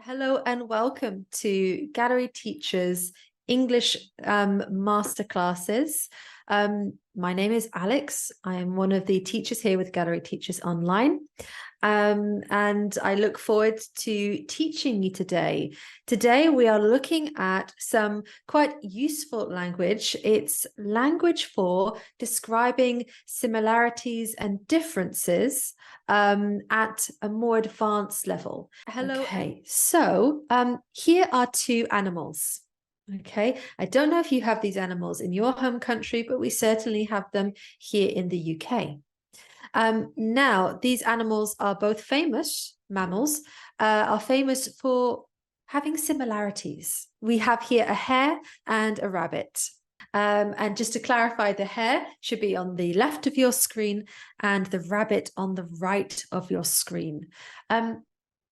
Hello and welcome to Gallery Teachers English Masterclasses. My name is Alex. I am one of the teachers here with Gallery Teachers Online. And I look forward to teaching you today. Today, we are looking at some quite useful language. It's language for describing similarities and differences at a more advanced level. Hello. Okay, so here are two animals. Okay, I don't know if you have these animals in your home country, but we certainly have them here in the UK. Now, these animals are both famous, mammals, are famous for having similarities. We have here a hare and a rabbit. And just to clarify, the hare should be on the left of your screen and the rabbit on the right of your screen.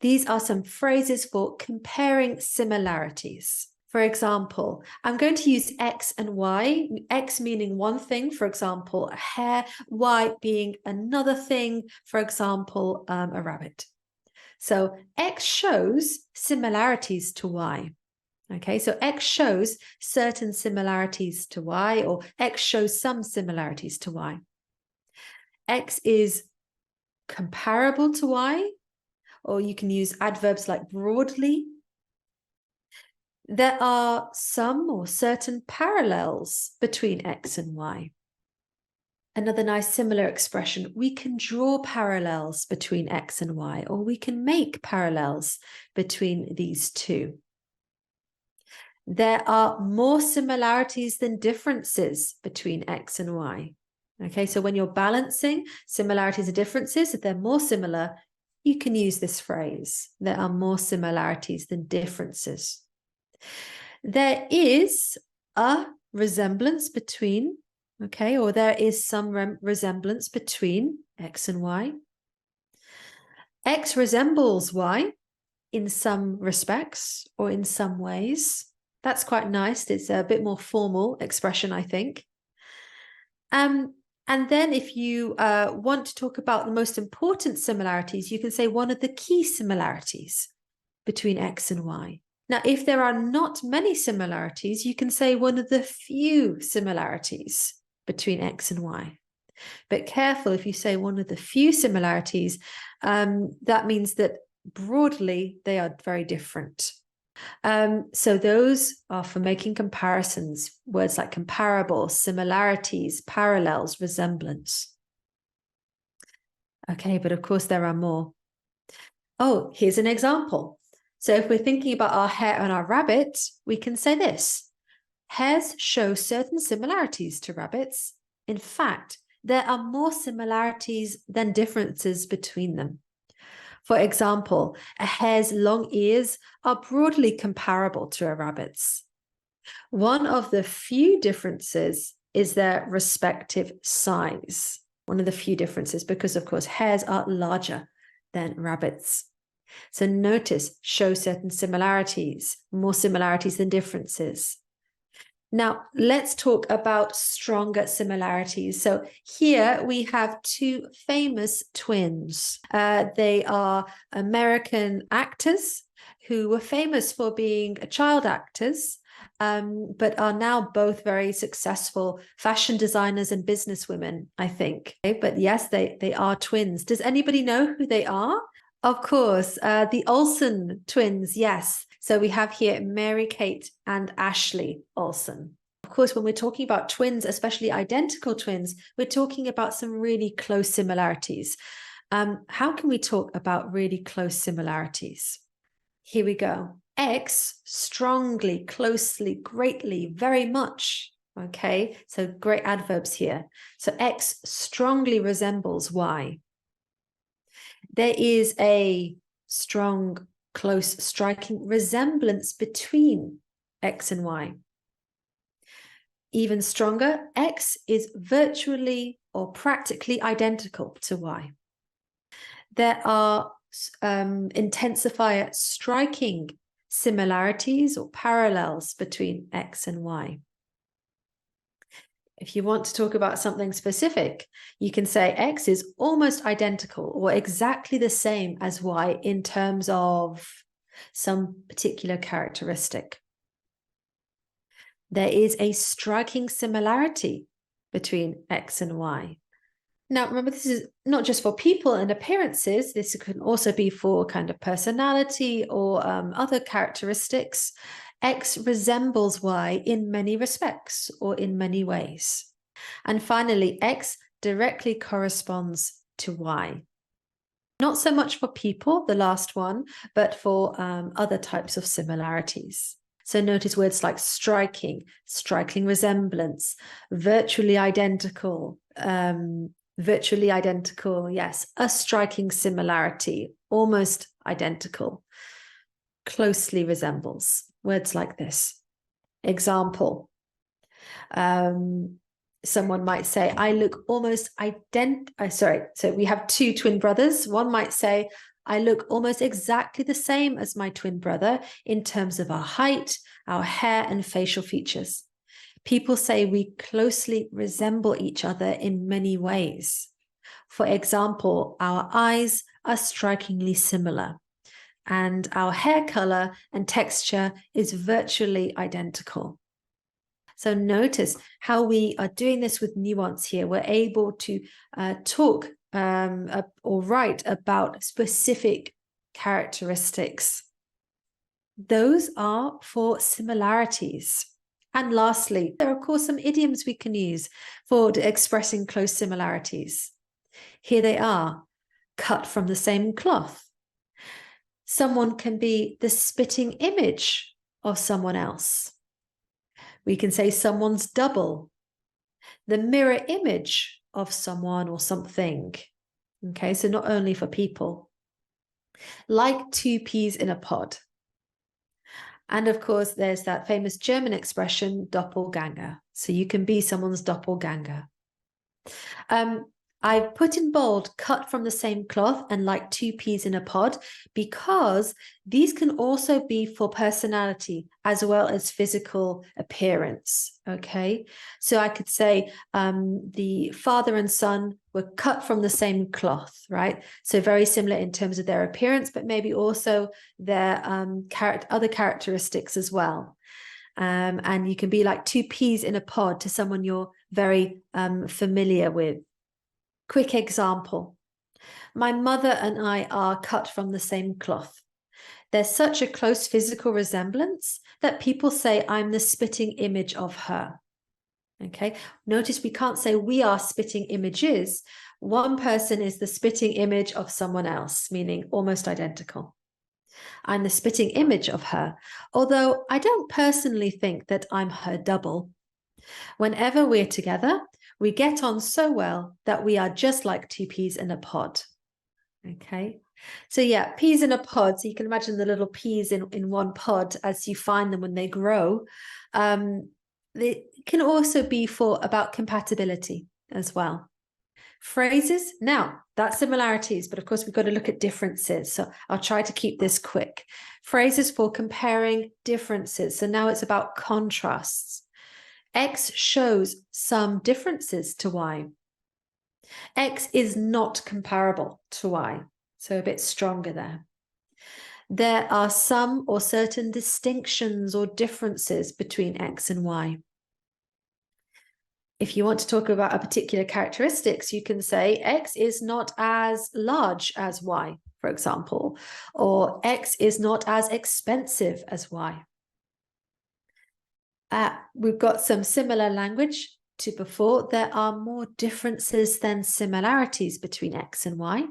These are some phrases for comparing similarities. For example, I'm going to use X and Y, X meaning one thing, for example, a hare, Y being another thing, for example, a rabbit. So X shows similarities to Y. Okay, so X shows certain similarities to Y, or X shows some similarities to Y. X is comparable to Y, or you can use adverbs like broadly. There are some or certain parallels between X and Y. Another nice similar expression, we can draw parallels between X and Y, or we can make parallels between these two. There are more similarities than differences between X and Y. Okay, so when you're balancing similarities and differences, if they're more similar, you can use this phrase. There are more similarities than differences. There is a resemblance between, okay, or there is some resemblance between X and Y. X resembles Y in some respects or in some ways. That's quite nice. It's a bit more formal expression, I think. And then if you want to talk about the most important similarities, you can say one of the key similarities between X and Y. Now, if there are not many similarities, you can say one of the few similarities between X and Y. But careful, if you say one of the few similarities, that means that broadly they are very different. So those are for making comparisons, words like comparable, similarities, parallels, resemblance. Okay, but of course there are more. Oh, here's an example. So if we're thinking about our hare and our rabbit, we can say this. Hares show certain similarities to rabbits. In fact, there are more similarities than differences between them. For example, a hare's long ears are broadly comparable to a rabbit's. One of the few differences is their respective size. One of the few differences, because of course, hares are larger than rabbits. So notice, show certain similarities, more similarities than differences. Now, let's talk about stronger similarities. So here we have two famous twins. They are American actors who were famous for being child actors, but are now both very successful fashion designers and businesswomen, I think. Okay, but yes, they are twins. Does anybody know who they are? Of course, the Olsen twins, yes. So we have here Mary-Kate and Ashley Olsen. Of course, when we're talking about twins, especially identical twins, we're talking about some really close similarities. How can we talk about really close similarities? Here we go. X, strongly, closely, greatly, very much. Okay, so great adverbs here. So X strongly resembles Y. There is a strong, close, striking resemblance between X and Y. Even stronger, X is virtually or practically identical to Y. There are intensifier striking similarities or parallels between X and Y. If you want to talk about something specific, you can say X is almost identical or exactly the same as Y in terms of some particular characteristic. There is a striking similarity between X and Y. Now, remember, this is not just for people and appearances. This can also be for kind of personality or other characteristics. X resembles Y in many respects or in many ways. And finally, X directly corresponds to Y. Not so much for people, the last one, but for other types of similarities. So notice words like striking, striking resemblance, virtually identical, yes, a striking similarity, almost identical, closely resembles, words like this. Example, someone might say, I look almost so we have two twin brothers. One might say, I look almost exactly the same as my twin brother in terms of our height, our hair, and facial features. People say we closely resemble each other in many ways. For example, our eyes are strikingly similar, and our hair color and texture is virtually identical. So notice how we are doing this with nuance here. We're able to talk or write about specific characteristics. Those are for similarities. And lastly, there are, of course, some idioms we can use for expressing close similarities. Here they are: cut from the same cloth. Someone can be the spitting image of someone else. We can say someone's double, the mirror image of someone or something. Okay, so not only for people. Like two peas in a pod. And of course, there's that famous German expression, doppelganger. So you can be someone's doppelganger. I've put in bold, cut from the same cloth and like two peas in a pod, because these can also be for personality as well as physical appearance. Okay, so I could say the father and son were cut from the same cloth, right? So very similar in terms of their appearance, but maybe also their other characteristics as well. And you can be like two peas in a pod to someone you're very familiar with. Quick example. My mother and I are cut from the same cloth. There's such a close physical resemblance that people say I'm the spitting image of her. Okay, notice we can't say we are spitting images. One person is the spitting image of someone else, meaning almost identical. I'm the spitting image of her, although I don't personally think that I'm her double. Whenever we're together, we get on so well that we are just like two peas in a pod. Okay, so yeah, peas in a pod. So you can imagine the little peas in one pod as you find them when they grow. They can also be about compatibility as well. Phrases, now that's similarities, but of course we've got to look at differences. So I'll try to keep this quick. Phrases for comparing differences. So now it's about contrasts. X shows some differences to Y. X is not comparable to Y, so a bit stronger there. There are some or certain distinctions or differences between X and Y. If you want to talk about a particular characteristics, you can say X is not as large as Y, for example, or X is not as expensive as Y. We've got some similar language to before. There are more differences than similarities between X and Y.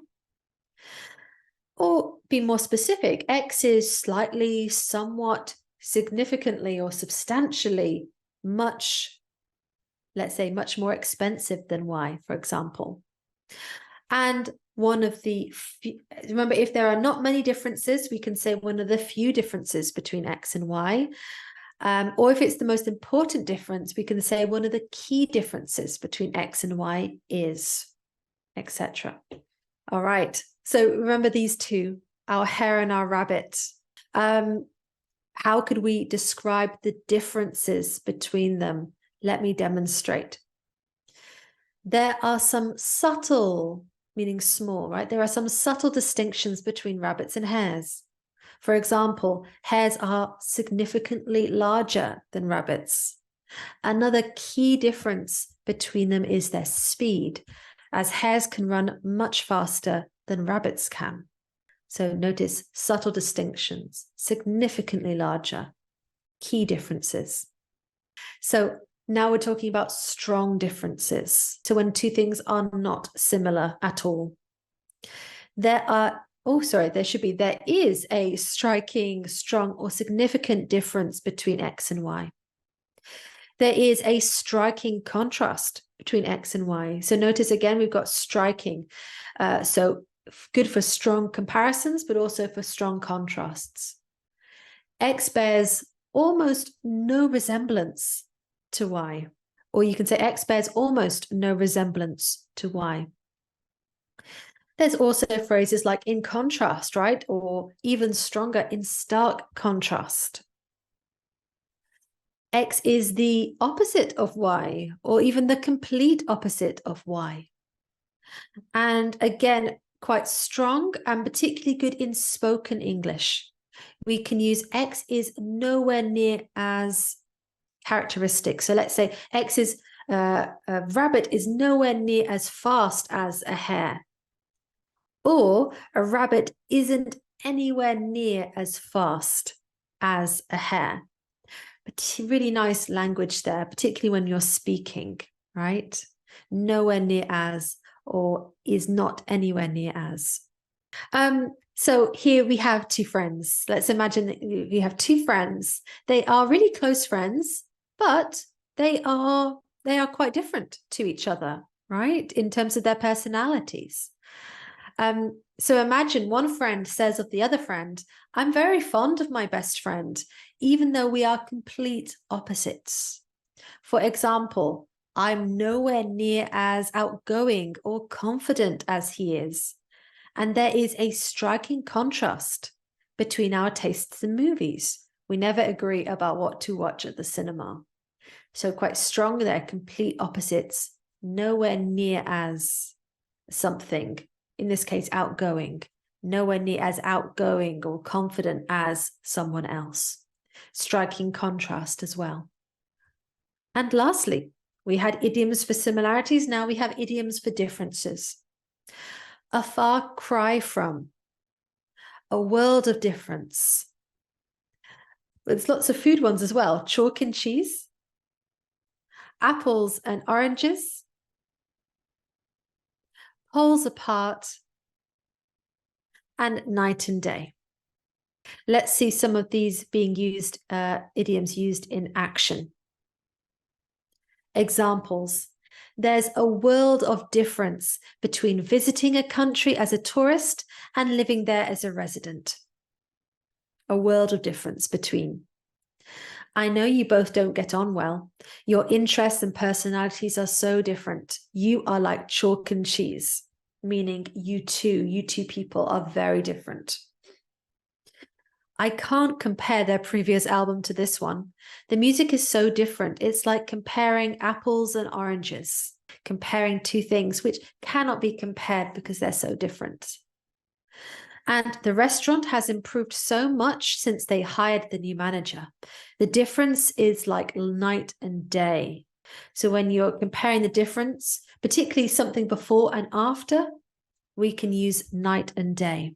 Or be more specific, X is slightly, somewhat, significantly, or substantially much, let's say, much more expensive than Y, for example. And one of the remember, if there are not many differences, we can say one of the few differences between X and Y. Or if it's the most important difference, we can say one of the key differences between X and Y is, etc. All right. So remember these two, our hare and our rabbit. How could we describe the differences between them? Let me demonstrate. There are some subtle, meaning small, right? There are some subtle distinctions between rabbits and hares. For example, hares are significantly larger than rabbits. Another key difference between them is their speed, as hares can run much faster than rabbits can. So notice subtle distinctions, significantly larger, key differences. So now we're talking about strong differences. So when two things are not similar at all. There is a striking, strong, or significant difference between X and Y. There is a striking contrast between X and Y. So notice again, we've got striking. So good for strong comparisons, but also for strong contrasts. X bears almost no resemblance to Y, or you can say X bears almost no resemblance to Y. There's also phrases like in contrast, right? Or even stronger, in stark contrast. X is the opposite of Y, or even the complete opposite of Y. And again, quite strong and particularly good in spoken English. We can use X is nowhere near as characteristic. So let's say X is, a rabbit is nowhere near as fast as a hare. Or a rabbit isn't anywhere near as fast as a hare. But really nice language there, particularly when you're speaking, right? Nowhere near as, or is not anywhere near as. So here we have two friends. Let's imagine that you have two friends. They are really close friends, but they are quite different to each other, right? In terms of their personalities. So imagine one friend says of the other friend, I'm very fond of my best friend, even though we are complete opposites. For example, I'm nowhere near as outgoing or confident as he is. And there is a striking contrast between our tastes in movies. We never agree about what to watch at the cinema. So quite strong there, complete opposites, nowhere near as something. In this case, outgoing, nowhere near as outgoing or confident as someone else. Striking contrast as well. And lastly, we had idioms for similarities. Now we have idioms for differences. A far cry from, a world of difference. There's lots of food ones as well. Chalk and cheese, apples and oranges, poles apart, and night and day. Let's see some of these being used, idioms used in action. Examples. There's a world of difference between visiting a country as a tourist and living there as a resident. A world of difference between. I know you both don't get on well. Your interests and personalities are so different. You are like chalk and cheese, meaning you two people are very different. I can't compare their previous album to this one. The music is so different. It's like comparing apples and oranges, comparing two things which cannot be compared because they're so different. And the restaurant has improved so much since they hired the new manager. The difference is like night and day. So when you're comparing the difference, particularly something before and after, we can use night and day.